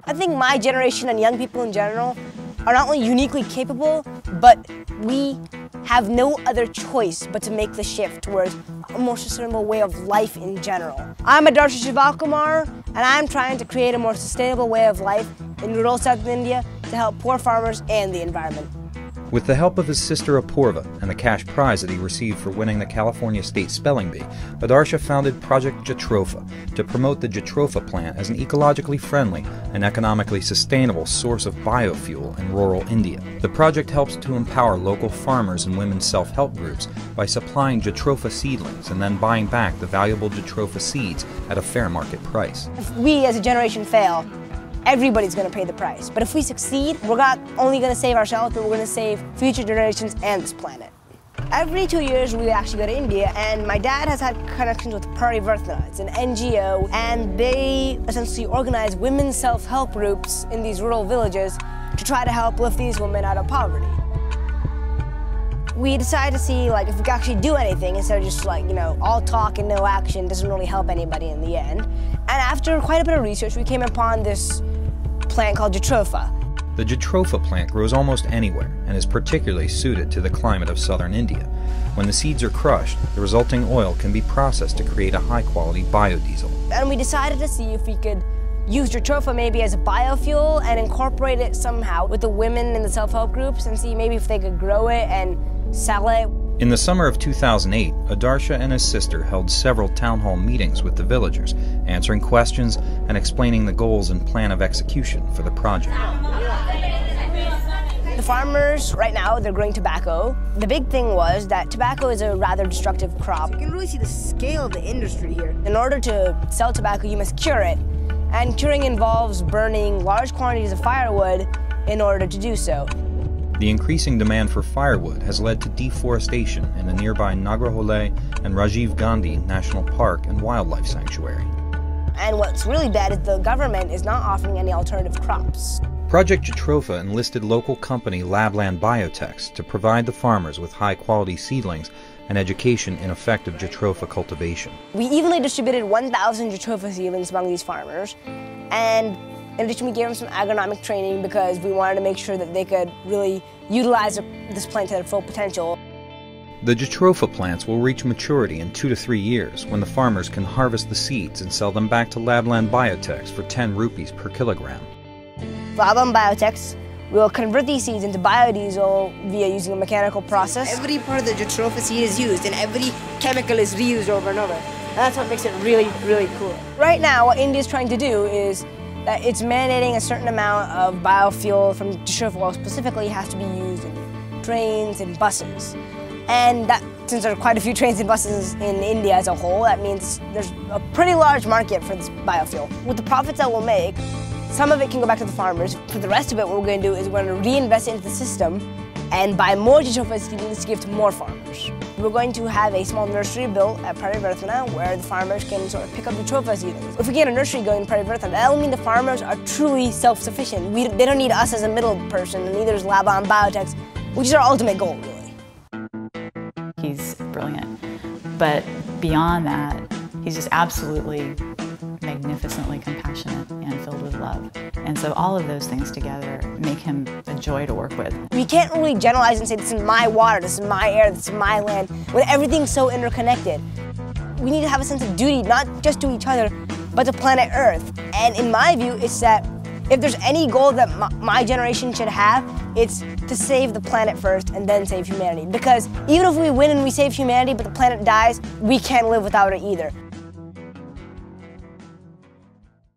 I think my generation and young people in general are not only uniquely capable, but we have no other choice but to make the shift towards a more sustainable way of life in general. I'm Adarsha Shivakumar, and I'm trying to create a more sustainable way of life in rural South India to help poor farmers and the environment. With the help of his sister Apurva and the cash prize that he received for winning the California State Spelling Bee, Adarsha founded Project Jatropha to promote the Jatropha plant as an ecologically friendly and economically sustainable source of biofuel in rural India. The project helps to empower local farmers and women's self-help groups by supplying Jatropha seedlings and then buying back the valuable Jatropha seeds at a fair market price. If we as a generation fail, everybody's going to pay the price. But if we succeed, we're not only going to save ourselves, but we're going to save future generations and this planet. Every 2 years, we actually go to India, and my dad has had connections with Project Jatropha. It's an NGO, and they essentially organize women's self-help groups in these rural villages to try to help lift these women out of poverty. We decided to see if we could actually do anything instead of just all talk and no action doesn't really help anybody in the end. And after quite a bit of research, we came upon this plant called Jatropha. The Jatropha plant grows almost anywhere and is particularly suited to the climate of southern India. When the seeds are crushed, the resulting oil can be processed to create a high-quality biodiesel. And we decided to see if we could use Jatropha maybe as a biofuel and incorporate it somehow with the women in the self-help groups and see maybe if they could grow it and sell it. In the summer of 2008, Adarsha and his sister held several town hall meetings with the villagers, answering questions and explaining the goals and plan of execution for the project. The farmers, right now, they're growing tobacco. The big thing was that tobacco is a rather destructive crop. You can really see the scale of the industry here. In order to sell tobacco, you must cure it. And curing involves burning large quantities of firewood in order to do so. The increasing demand for firewood has led to deforestation in the nearby Nagarhole and Rajiv Gandhi National Park and Wildlife Sanctuary. And what's really bad is the government is not offering any alternative crops. Project Jatropha enlisted local company Labland Biotechs to provide the farmers with high-quality seedlings and education in effective Jatropha cultivation. We evenly distributed 1,000 Jatropha seedlings among these farmers, and in addition, we gave them some agronomic training because we wanted to make sure that they could really utilize this plant to their full potential. The Jatropha plants will reach maturity in 2 to 3 years when the farmers can harvest the seeds and sell them back to Labland Biotechs for 10 rupees per kilogram. Labland Biotechs will convert these seeds into biodiesel via using a mechanical process. Every part of the Jatropha seed is used and every chemical is reused over and over. And that's what makes it really, really cool. Right now, what India is trying to do is that it's mandating a certain amount of biofuel from Jatropha oil specifically has to be used in trains and buses. And that, since there are quite a few trains and buses in India as a whole, that means there's a pretty large market for this biofuel. With the profits that we'll make, some of it can go back to the farmers. For the rest of it, what we're going to do is we're going to reinvest it into the system and buy more Jatropha seedlings to give to more farmers. We're going to have a small nursery built at Project Jatropha where the farmers can sort of pick up Jatropha seedlings. If we get a nursery going in Project Jatropha, that will mean the farmers are truly self-sufficient. They don't need us as a middle person, and neither is Labland Biotechs, which is our ultimate goal, really. He's brilliant, but beyond that, he's just absolutely magnificently compassionate and filled with love. And so all of those things together make him a joy to work with. We can't really generalize and say this is my water, this is my air, this is my land, when everything's so interconnected. We need to have a sense of duty, not just to each other, but to planet Earth. And in my view, it's that if there's any goal that my generation should have, it's to save the planet first and then save humanity. Because even if we win and we save humanity, but the planet dies, we can't live without it either.